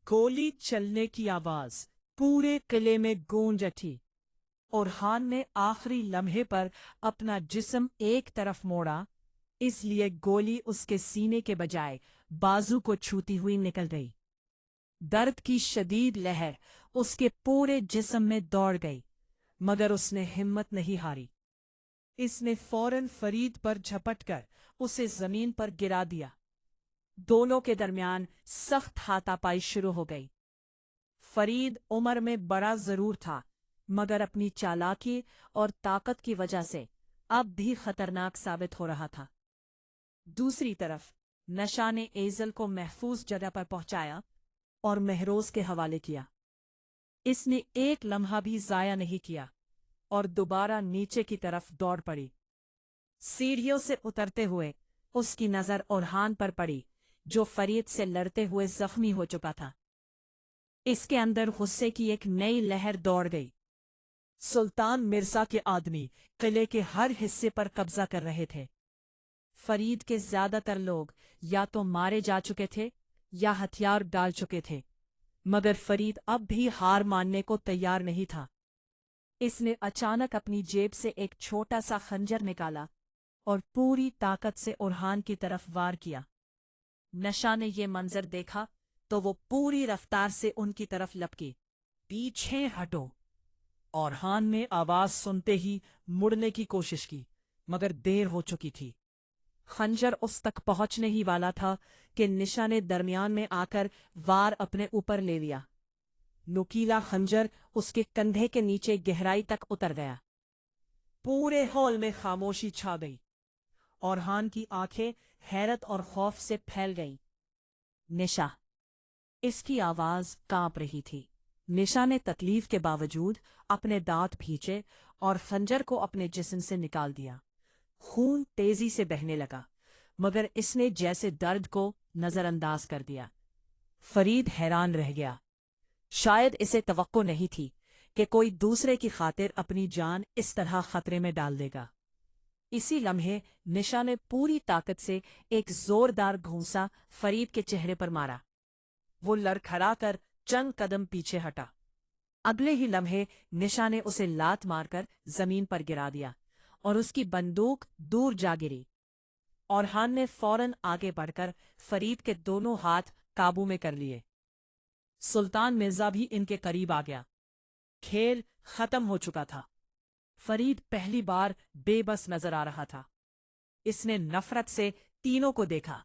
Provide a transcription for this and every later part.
गोली चलने की आवाज पूरे किले में गूंज उठी और हान ने आखिरी लम्हे पर अपना जिस्म एक तरफ मोड़ा, इसलिए गोली उसके सीने के बजाय बाजू को छूती हुई निकल गई। दर्द की शदीद लहर उसके पूरे जिस्म में दौड़ गई, मगर उसने हिम्मत नहीं हारी। इसने फौरन फरीद पर झपटकर उसे जमीन पर गिरा दिया। दोनों के दरमियान सख्त हाथापाई शुरू हो गई। फरीद उम्र में बड़ा जरूर था, मगर अपनी चालाकी और ताकत की वजह से अब भी खतरनाक साबित हो रहा था। दूसरी तरफ नशा ने एजल को महफूज जगह पर पहुंचाया और महरोज के हवाले किया। इसने एक लम्हा भी जाया नहीं किया और दोबारा नीचे की तरफ दौड़ पड़ी। सीढ़ियों से उतरते हुए उसकी नजर ओरहान पर पड़ी, जो फरीद से लड़ते हुए जख्मी हो चुका था। इसके अंदर गुस्से की एक नई लहर दौड़ गई। सुल्तान मिर्जा के आदमी किले के हर हिस्से पर कब्जा कर रहे थे। फरीद के ज्यादातर लोग या तो मारे जा चुके थे या हथियार डाल चुके थे, मगर फरीद अब भी हार मानने को तैयार नहीं था। इसने अचानक अपनी जेब से एक छोटा सा खंजर निकाला और पूरी ताकत से ओरहान की तरफ वार किया। नशा ने ये मंजर देखा तो वो पूरी रफ्तार से उनकी तरफ लपकी। पीछे हटो! ओरहान ने आवाज सुनते ही मुड़ने की कोशिश की, मगर देर हो चुकी थी। खंजर उस तक पहुंचने ही वाला था कि निशा ने दरमियान में आकर वार अपने ऊपर ले लिया। नुकीला खंजर उसके कंधे के नीचे गहराई तक उतर गया। पूरे हॉल में खामोशी छा गई। ओरहान की आंखें हैरत और खौफ से फैल गईं। निशा! इसकी आवाज कांप रही थी। निशा ने तकलीफ के बावजूद अपने दांत भींचे और खंजर को अपने जिस्म से निकाल दिया। खून तेजी से बहने लगा, मगर इसने जैसे दर्द को नजरअंदाज कर दिया। फरीद हैरान रह गया। शायद इसे तवक्को नहीं थी कि कोई दूसरे की खातिर अपनी जान इस तरह खतरे में डाल देगा। इसी लम्हे निशा ने पूरी ताकत से एक जोरदार घूंसा फरीद के चेहरे पर मारा। वो लड़खड़ा कर चंद कदम पीछे हटा। अगले ही लम्हे निशा ने उसे लात मारकर जमीन पर गिरा दिया और उसकी बंदूक दूर जा गिरी। ओरहान ने फौरन आगे बढ़कर फरीद के दोनों हाथ काबू में कर लिए। सुल्तान मिर्जा भी इनके करीब आ गया। खेल खत्म हो चुका था। फरीद पहली बार बेबस नजर आ रहा था। इसने नफरत से तीनों को देखा,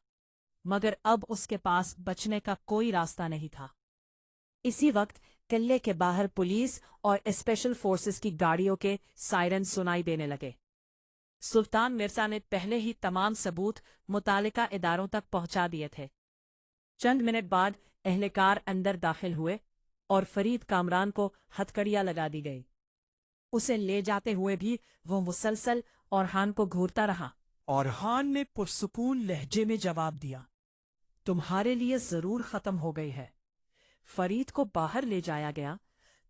मगर अब उसके पास बचने का कोई रास्ता नहीं था। इसी वक्त किले के बाहर पुलिस और स्पेशल फोर्सेस की गाड़ियों के सायरन सुनाई देने लगे। सुल्तान मिर्जा ने पहले ही तमाम सबूत मुतालिका इदारों तक पहुंचा दिए थे। चंद मिनट बाद एहलकार अंदर दाखिल हुए और फरीद कामरान को हथकड़ियां लगा दी गई। उसे ले जाते हुए भी वो मुसलसल ओरहान को घूरता रहा। ओरहान ने पुरसुकून लहजे में जवाब दिया, तुम्हारे लिए जरूर खत्म हो गई है। फरीद को बाहर ले जाया गया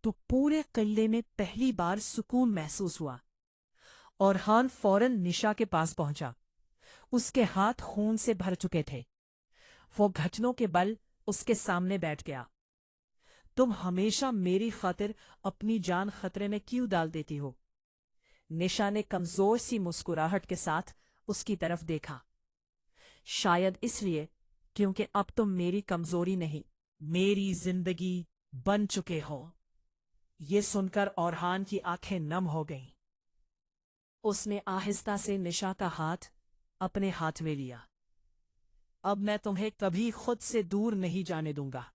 तो पूरे किले में पहली बार सुकून महसूस हुआ। ओरहान फौरन निशा के पास पहुंचा। उसके हाथ खून से भर चुके थे। वो घुटनों के बल उसके सामने बैठ गया। तुम हमेशा मेरी खातिर अपनी जान खतरे में क्यों डाल देती हो? निशा ने कमजोर सी मुस्कुराहट के साथ उसकी तरफ देखा। शायद इसलिए क्योंकि अब तुम मेरी कमजोरी नहीं, मेरी जिंदगी बन चुके हो। ये सुनकर ओरहान की आंखें नम हो गईं। उसने आहिस्ता से निशा का हाथ अपने हाथ में लिया। अब मैं तुम्हें कभी खुद से दूर नहीं जाने दूंगा।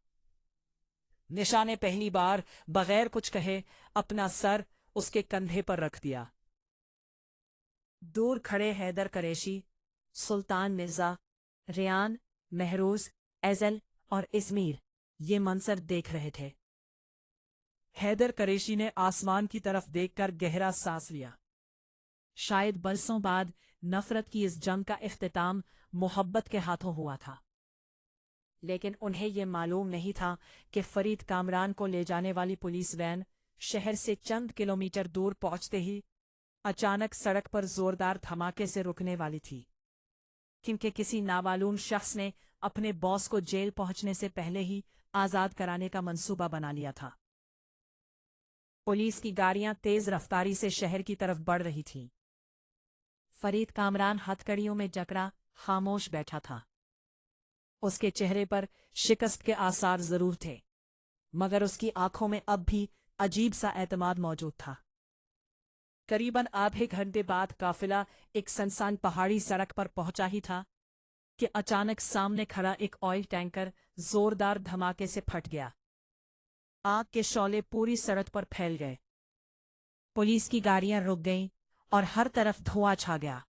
निशा ने पहली बार बगैर कुछ कहे अपना सर उसके कंधे पर रख दिया। दूर खड़े हैदर कुरैशी, सुल्तान मिर्जा, रेयान, महरोज, एजल और इस्मीर ये मंजर देख रहे थे। हैदर कुरैशी ने आसमान की तरफ देखकर गहरा सांस लिया। शायद बरसों बाद नफरत की इस जंग का इख्तिताम मोहब्बत के हाथों हुआ था। लेकिन उन्हें यह मालूम नहीं था कि फरीद कामरान को ले जाने वाली पुलिस वैन शहर से चंद किलोमीटर दूर पहुंचते ही अचानक सड़क पर जोरदार धमाके से रुकने वाली थी, क्योंकि किसी नामालूम शख्स ने अपने बॉस को जेल पहुंचने से पहले ही आजाद कराने का मंसूबा बना लिया था। पुलिस की गाड़ियां तेज रफ्तारी से शहर की तरफ बढ़ रही थीं। फरीद कामरान हथकड़ियों में जकड़ा खामोश बैठा था। उसके चेहरे पर शिकस्त के आसार जरूर थे, मगर उसकी आंखों में अब भी अजीब सा एतमाद मौजूद था। करीबन आधे घंटे बाद काफिला एक सुनसान पहाड़ी सड़क पर पहुंचा ही था कि अचानक सामने खड़ा एक ऑयल टैंकर जोरदार धमाके से फट गया। आग के शौले पूरी सड़क पर फैल गए। पुलिस की गाड़ियां रुक गईं और हर तरफ धुआं छा गया।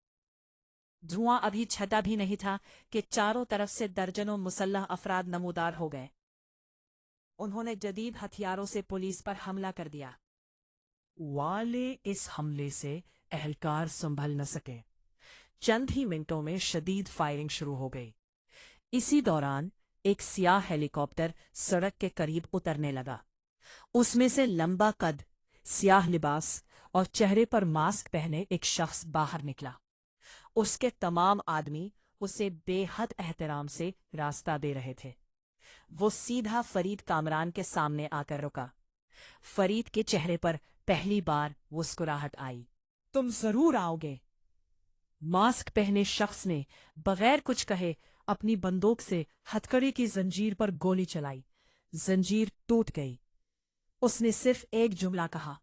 धुआं अभी छटा भी नहीं था कि चारों तरफ से दर्जनों मुसल्लह अफराद नमूदार हो गए। उन्होंने जदीद हथियारों से पुलिस पर हमला कर दिया। वाले इस हमले से एहलकार संभल न सके। चंद ही मिनटों में शदीद फायरिंग शुरू हो गई। इसी दौरान एक सियाह हेलीकॉप्टर सड़क के करीब उतरने लगा। उसमें से लंबा कद, सियाह लिबास और चेहरे पर मास्क पहने एक शख्स बाहर निकला। उसके तमाम आदमी उसे बेहद एहतराम से रास्ता दे रहे थे। वो सीधा फरीद कामरान के सामने आकर रुका। फरीद के चेहरे पर पहली बार मुस्कुराहट आई। तुम जरूर आओगे, मास्क पहने शख्स ने बगैर कुछ कहे अपनी बंदूक से हथकड़ी की जंजीर पर गोली चलाई। जंजीर टूट गई। उसने सिर्फ एक जुमला कहा,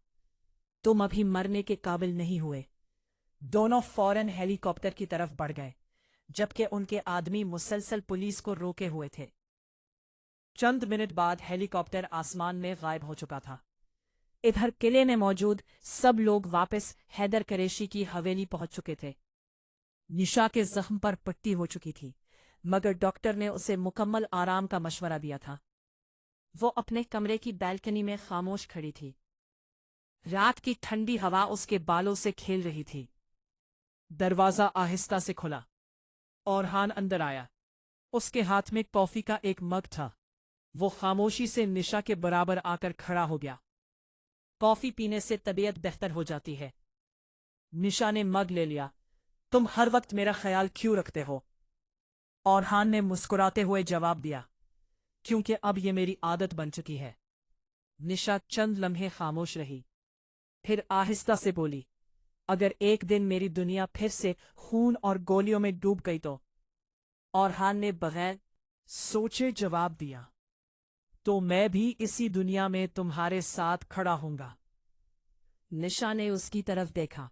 तुम अभी मरने के काबिल नहीं हुए। दोनों फौरन हेलीकॉप्टर की तरफ बढ़ गए, जबकि उनके आदमी मुसलसल पुलिस को रोके हुए थे। चंद मिनट बाद हेलीकॉप्टर आसमान में गायब हो चुका था। इधर किले में मौजूद सब लोग वापस हैदर कुरैशी की हवेली पहुंच चुके थे। निशा के जख्म पर पट्टी हो चुकी थी, मगर डॉक्टर ने उसे मुकम्मल आराम का मशवरा दिया था। वो अपने कमरे की बैल्कनी में खामोश खड़ी थी। रात की ठंडी हवा उसके बालों से खेल रही थी। दरवाजा आहिस्ता से खुला और हान अंदर आया। उसके हाथ में कॉफी का एक मग था। वो खामोशी से निशा के बराबर आकर खड़ा हो गया। कॉफी पीने से तबीयत बेहतर हो जाती है। निशा ने मग ले लिया। तुम हर वक्त मेरा ख्याल क्यों रखते हो? और हान ने मुस्कुराते हुए जवाब दिया, क्योंकि अब ये मेरी आदत बन चुकी है। निशा चंद लम्हे खामोश रही, फिर आहिस्ता से बोली, अगर एक दिन मेरी दुनिया फिर से खून और गोलियों में डूब गई तो? और हान ने बगैर सोचे जवाब दिया, तो मैं भी इसी दुनिया में तुम्हारे साथ खड़ा हूंगा। निशा ने उसकी तरफ देखा।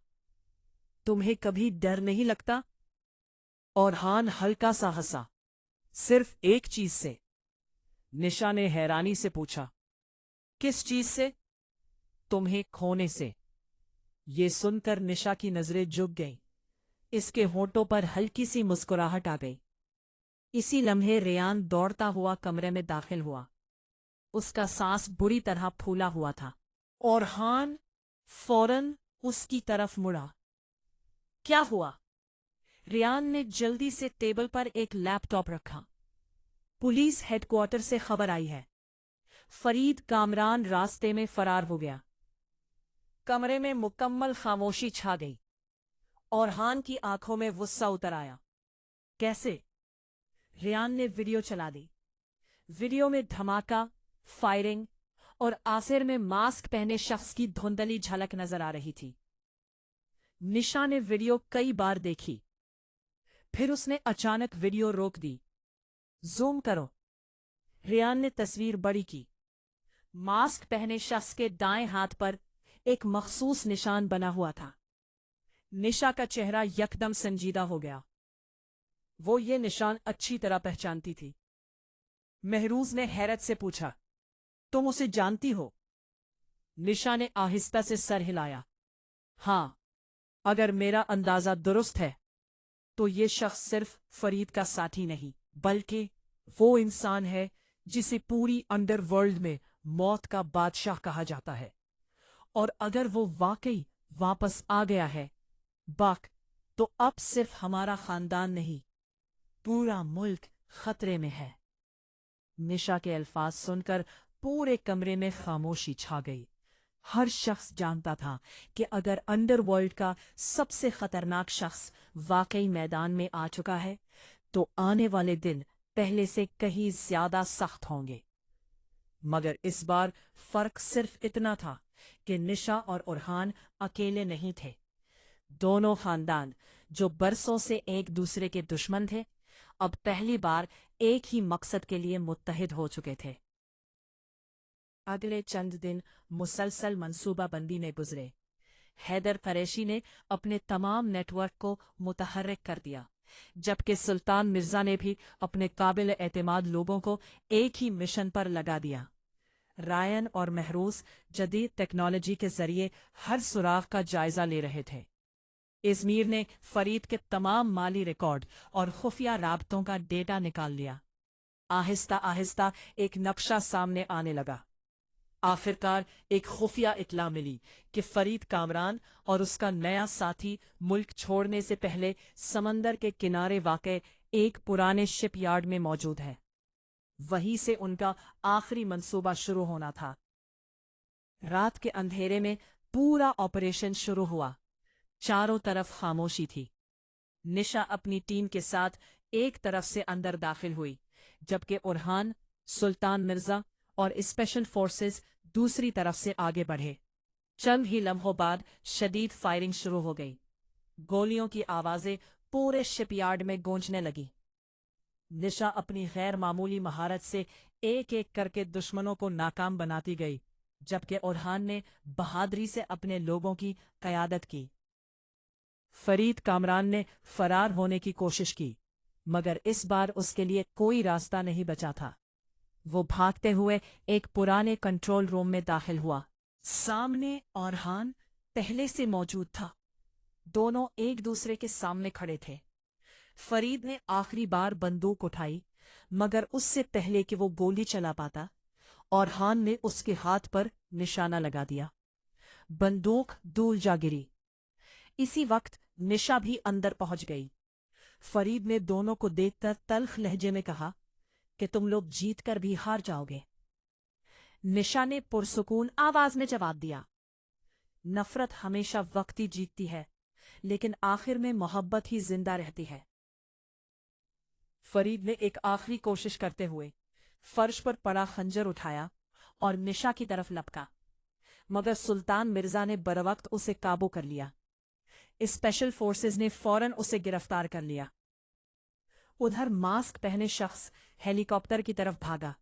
तुम्हें कभी डर नहीं लगता? और हान हल्का सा हंसा। सिर्फ एक चीज से। निशा ने हैरानी से पूछा, किस चीज से? तुम्हें खोने से। ये सुनकर निशा की नजरें झुक गईं। इसके होंठों पर हल्की सी मुस्कुराहट आ गई। इसी लम्हे रेयान दौड़ता हुआ कमरे में दाखिल हुआ। उसका सांस बुरी तरह फूला हुआ था और हान फौरन उसकी तरफ मुड़ा। क्या हुआ? रेयान ने जल्दी से टेबल पर एक लैपटॉप रखा। पुलिस हेडक्वार्टर से खबर आई है। फरीद कामरान रास्ते में फरार हो गया। कमरे में मुकम्मल खामोशी छा गई और हान की आंखों में गुस्सा उतर आया। कैसे? रेयान ने वीडियो चला दी। वीडियो में धमाका, फायरिंग और आखिर में मास्क पहने शख्स की धुंधली झलक नजर आ रही थी। निशा ने वीडियो कई बार देखी, फिर उसने अचानक वीडियो रोक दी। जूम करो। रेयान ने तस्वीर बड़ी की। मास्क पहने शख्स के दाएं हाथ पर एक मखसूस निशान बना हुआ था। निशा का चेहरा यकदम संजीदा हो गया। वो ये निशान अच्छी तरह पहचानती थी। महरूज ने हैरत से पूछा, तुम उसे जानती हो? निशा ने आहिस्ता से सर हिलाया। हाँ, अगर मेरा अंदाजा दुरुस्त है तो ये शख्स सिर्फ फरीद का साथी नहीं, बल्कि वो इंसान है जिसे पूरी अंडरवर्ल्ड में मौत का बादशाह कहा जाता है। और अगर वो वाकई वापस आ गया है बाक, तो अब सिर्फ हमारा खानदान नहीं, पूरा मुल्क खतरे में है। निशा के अल्फाज सुनकर पूरे कमरे में खामोशी छा गई। हर शख्स जानता था कि अगर अंडरवर्ल्ड का सबसे खतरनाक शख्स वाकई मैदान में आ चुका है तो आने वाले दिन पहले से कहीं ज्यादा सख्त होंगे। मगर इस बार फर्क सिर्फ इतना था कि निशा और उरहान अकेले नहीं थे। दोनों खानदान जो बरसों से एक दूसरे के दुश्मन थे, अब पहली बार एक ही मकसद के लिए मुत्तहिद हो चुके थे। अगले चंद दिन मुसलसल मंसूबाबंदी में गुजरे। हैदर कुरैशी ने अपने तमाम नेटवर्क को मुतहर्रिक कर दिया, जबकि सुल्तान मिर्जा ने भी अपने काबिल एतमाद लोगों को एक ही मिशन पर लगा दिया। रायन और महरूज जदीद टेक्नोलॉजी के जरिए हर सुराग का जायजा ले रहे थे। इजमीर ने फरीद के तमाम माली रिकॉर्ड और खुफिया राबतों का डेटा निकाल लिया। आहिस्ता आहिस्ता एक नक्शा सामने आने लगा। आखिरकार एक खुफिया इत्ला मिली कि फरीद कामरान और उसका नया साथी मुल्क छोड़ने से पहले समंदर के किनारे वाक़े एक पुराने शिपयार्ड में मौजूद है। वहीं से उनका आखिरी मंसूबा शुरू होना था। रात के अंधेरे में पूरा ऑपरेशन शुरू हुआ। चारों तरफ खामोशी थी। निशा अपनी टीम के साथ एक तरफ से अंदर दाखिल हुई, जबकि उरहान, सुल्तान मिर्जा और स्पेशल फोर्सेस दूसरी तरफ से आगे बढ़े। चंद ही लम्हों बाद शदीद फायरिंग शुरू हो गई। गोलियों की आवाजें पूरे शिपयार्ड में गूंजने लगी। निशा अपनी गैर मामूली महारत से एक एक करके दुश्मनों को नाकाम बनाती गई, जबकि उरहान ने बहादुरी से अपने लोगों की क़यादत की। फरीद कामरान ने फरार होने की कोशिश की, मगर इस बार उसके लिए कोई रास्ता नहीं बचा था। वो भागते हुए एक पुराने कंट्रोल रूम में दाखिल हुआ। सामने उरहान पहले से मौजूद था। दोनों एक दूसरे के सामने खड़े थे। फरीद ने आखिरी बार बंदूक उठाई, मगर उससे पहले कि वो गोली चला पाता, उरहान ने उसके हाथ पर निशाना लगा दिया। बंदूक दूर जा गिरी। इसी वक्त निशा भी अंदर पहुंच गई। फरीद ने दोनों को देखकर तल्ख लहजे में कहा कि तुम लोग जीत कर भी हार जाओगे। निशा ने पुरसुकून आवाज में जवाब दिया, नफरत हमेशा वक्ती जीतती है, लेकिन आखिर में मोहब्बत ही जिंदा रहती है। फरीद ने एक आखिरी कोशिश करते हुए फर्श पर पड़ा खंजर उठाया और निशा की तरफ लपका, मगर सुल्तान मिर्जा ने बरवक्त उसे काबू कर लिया। स्पेशल फोर्सेस ने फौरन उसे गिरफ्तार कर लिया। उधर मास्क पहने शख्स हेलीकॉप्टर की तरफ भागा,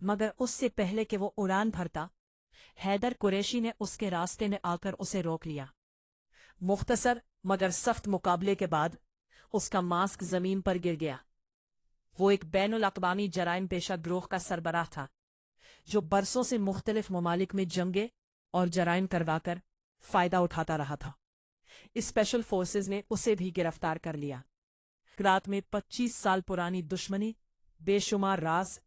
मगर उससे पहले कि वो उड़ान भरता, हैदर कुरैशी ने उसके रास्ते में आकर उसे रोक लिया। मुख्तसर मगर सख्त मुकाबले के बाद उसका मास्क जमीन पर गिर गया। वो एक बैनुल अक़वामी जराइम पेशा गिरोह का सरबराह था, जो बरसों से मुख्तलिफ ममालिक में जंगे और जराइम करवाकर फायदा उठाता रहा था। स्पेशल फोर्सेस ने उसे भी गिरफ्तार कर लिया। रात में 25 साल पुरानी दुश्मनी, बेशुमार राज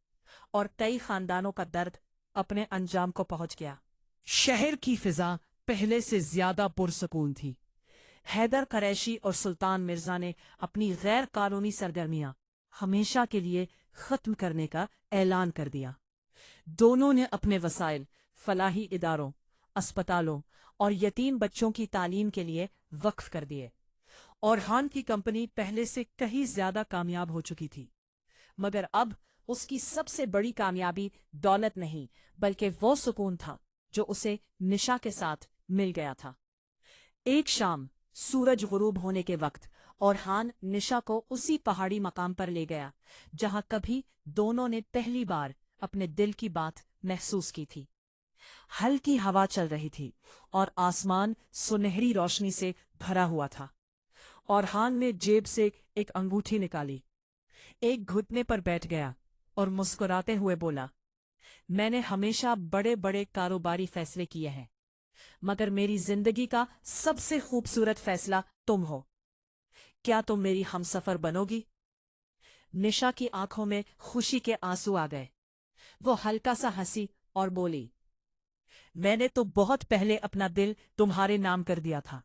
और कई खानदानों का दर्द अपने अंजाम को पहुंच गया। शहर की फिजा पहले से ज्यादा पुरसकून थी। हैदर कुरैशी और सुल्तान मिर्जा ने अपनी गैर कानूनी सरगर्मियां हमेशा के लिए खत्म करने का ऐलान कर दिया। दोनों ने अपने वसाइल फलाही इदारों, अस्पतालों और यतीम बच्चों की तालीम के लिए वक्फ कर दिए। उरहान की कंपनी पहले से कहीं ज्यादा कामयाब हो चुकी थी, मगर अब उसकी सबसे बड़ी कामयाबी दौलत नहीं, बल्कि वो सुकून था जो उसे निशा के साथ मिल गया था। एक शाम सूरज गुरूब होने के वक्त उरहान निशा को उसी पहाड़ी मकाम पर ले गया जहां कभी दोनों ने पहली बार अपने दिल की बात महसूस की थी। हल्की हवा चल रही थी और आसमान सुनहरी रोशनी से भरा हुआ था। उरहान ने जेब से एक अंगूठी निकाली, एक घुटने पर बैठ गया और मुस्कुराते हुए बोला, मैंने हमेशा बड़े बड़े कारोबारी फैसले किए हैं, मगर मेरी जिंदगी का सबसे खूबसूरत फैसला तुम हो। क्या तुम मेरी हमसफर बनोगी? निशा की आंखों में खुशी के आंसू आ गए। वो हल्का सा हंसी और बोली, मैंने तो बहुत पहले अपना दिल तुम्हारे नाम कर दिया था।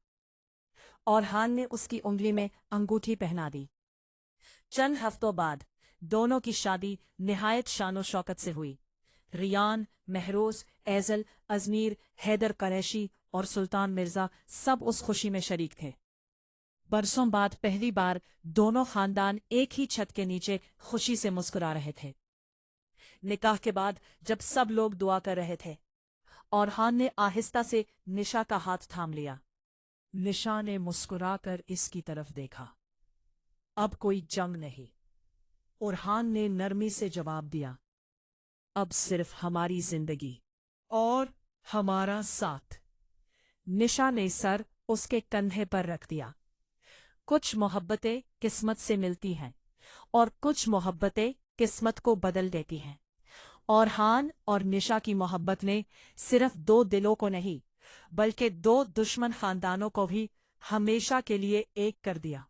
उरहान ने उसकी उंगली में अंगूठी पहना दी। चंद हफ्तों बाद दोनों की शादी निहायत शानो शौकत से हुई। रियान, महरोज, एजल, अजमीर, हैदर कुरैशी और सुल्तान मिर्जा सब उस खुशी में शरीक थे। बरसों बाद पहली बार दोनों खानदान एक ही छत के नीचे खुशी से मुस्कुरा रहे थे। نکاح کے بعد جب سب لوگ دعا کر رہے تھے اور ہان نے آہستہ سے نشا کا ہاتھ تھام لیا، نشا نے مسکرا کر اس کی طرف دیکھا۔ اب کوئی جنگ نہیں، اور ہان نے نرمی سے جواب دیا، اب صرف ہماری زندگی اور ہمارا ساتھ۔ نشا نے سر اس کے کندھے پر رکھ دیا۔ کچھ محبتیں قسمت سے ملتی ہیں اور کچھ محبتیں قسمت کو بدل دیتی ہیں، اور ہان اور نشا کی محبت نے صرف دو دلوں کو نہیں بلکہ دو دشمن خاندانوں کو بھی ہمیشہ کے لیے ایک کر دیا۔